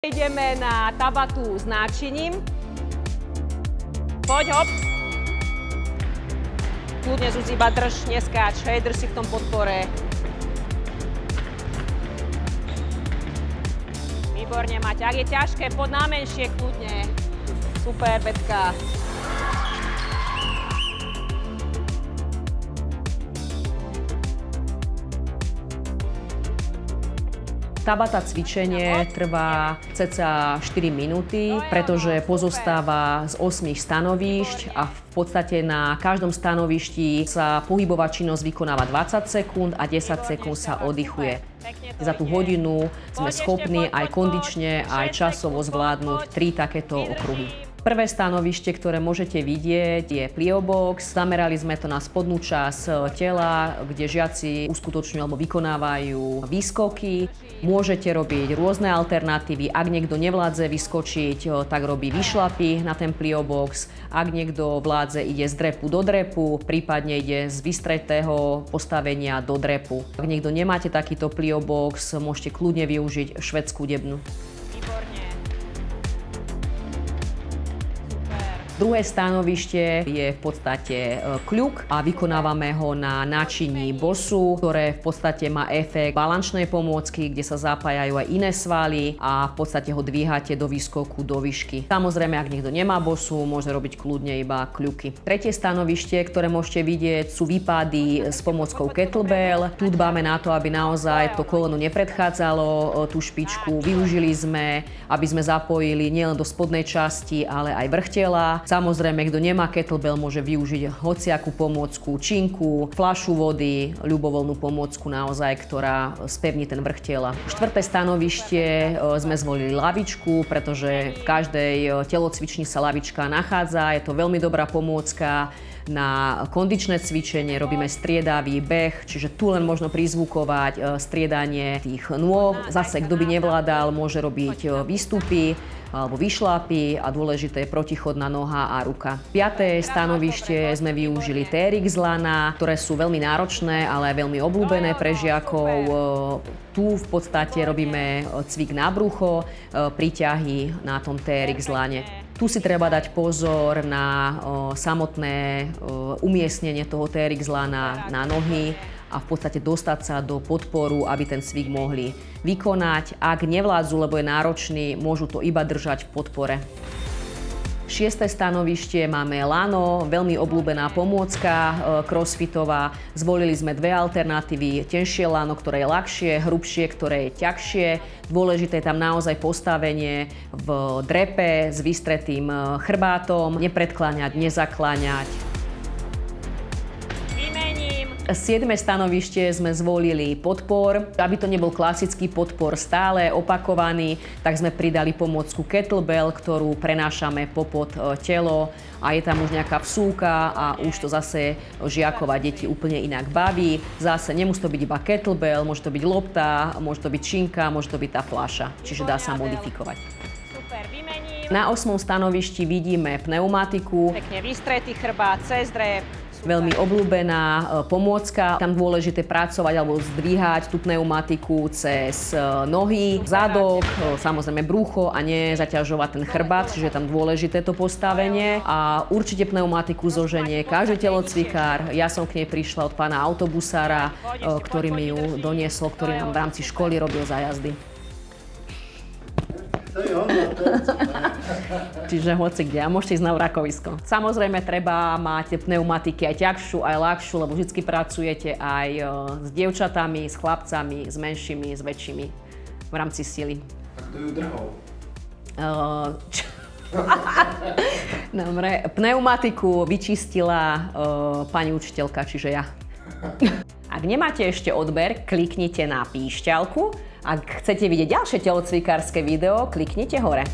Ideme na Tabatu s náčiním. Poď, hop. Kľudne, Zuzi, iba drž, neskáč, hej, drž si v tom podpore. Výborne, Maťa. Ak je ťažké, poď na menšie, kľudne. Super, Betka. Tabata cvičenie trvá cca 4 minúty, pretože pozostáva z 8 stanovíšť a v podstate na každom stanovišti sa pohybová činnosť vykonáva 20 sekúnd a 10 sekúnd sa oddychuje. Za tú hodinu sme schopní aj kondične, aj časovo zvládnuť 3 takéto okruhy. Prvé stanovište, ktoré môžete vidieť, je pliobox. Zamerali sme to na spodnú časť tela, kde žiaci uskutočňujú alebo vykonávajú výskoky. Môžete robiť rôzne alternatívy. Ak niekto nevládze vyskočiť, tak robí vyšlapy na ten pliobox. Ak niekto vládze, ide z drepu do drepu, prípadne ide z vystretého postavenia do drepu. Ak niekto nemáte takýto pliobox, môžete kľudne využiť švédsku debnu. Druhé stanovište je v podstate kľuk a vykonávame ho na náčiní bosu, ktoré v podstate má efekt balančnej pomôcky, kde sa zapájajú aj iné svaly a v podstate ho dvíhate do výskoku, do výšky. Samozrejme, ak niekto nemá bosu, môže robiť kľudne iba kľuky. Tretie stanovište, ktoré môžete vidieť, sú výpady s pomôckou kettlebell. Tu dbáme na to, aby naozaj to koleno nepredchádzalo tú špičku. Využili sme, aby sme zapojili nielen do spodnej časti, ale aj vrch tela. Samozrejme, kto nemá kettlebell, môže využiť hociakú pomôcku, činku, fľašu vody, ľubovoľnú pomôcku naozaj, ktorá spevní ten vrch tela. Štvrté stanovište sme zvolili lavičku, pretože v každej telocvični sa lavička nachádza. Je to veľmi dobrá pomôcka na kondičné cvičenie, robíme striedavý beh, čiže tu len možno prizvukovať striedanie tých nôh. Zase, kto by nevládal, môže robiť výstupy alebo vyšlapy a dôležité je protichodná noha a ruka. Piaté stanovište sme využili TRX lana, ktoré sú veľmi náročné, ale veľmi obľúbené pre žiakov. Tu v podstate robíme cvik na brucho, príťahy na tom TRX lane. Tu si treba dať pozor na samotné umiestnenie toho TRX lana na nohy a v podstate dostať sa do podporu, aby ten cvik mohli vykonať. Ak nevládzu, lebo je náročný, môžu to iba držať v podpore. Šiesté stanovište máme lano, veľmi obľúbená pomôcka crossfitová. Zvolili sme dve alternatívy, tenšie lano, ktoré je ľahšie, hrubšie, ktoré je ťažšie. Dôležité je tam naozaj postavenie v drepe s vystretým chrbátom, nepredkláňať, nezakláňať. 7. stanovište sme zvolili podpor. Aby to nebol klasický podpor stále opakovaný, tak sme pridali pomôcku kettlebell, ktorú prenášame popod telo a je tam už nejaká vsúka a už to zase žiakov a deti úplne inak baví. Zase nemusí to byť iba kettlebell, môže to byť lopta, môže to byť činka, môže to byť tá fľaša, čiže dá sa modifikovať. Super, vymením. Na 8. stanovišti vidíme pneumatiku. Pekne vystretý chrbát cez drep. Veľmi obľúbená pomôcka. Tam dôležité pracovať alebo zdvíhať tú pneumatiku cez nohy, zadok, samozrejme brucho a nezaťažovať ten chrbát, čiže je tam dôležité to postavenie. A určite pneumatiku zoženie každý telocvikár. Ja som k nej prišla od pána autobusára, ktorý mi ju doniesol, ktorý nám v rámci školy robil zájazdy. Čiže hoci kde. A môžete ísť na vrakovisko. Samozrejme, treba mať pneumatiky aj ťažšiu, aj ľahšiu, lebo vždy pracujete aj s dievčatami, s chlapcami, s menšími, s väčšími v rámci sily. A kto ju drhol? Dobre, pneumatiku vyčistila pani učiteľka, čiže ja. Ak nemáte ešte odber, kliknite na píšťalku. Ak chcete vidieť ďalšie telocvikárske video, kliknite hore.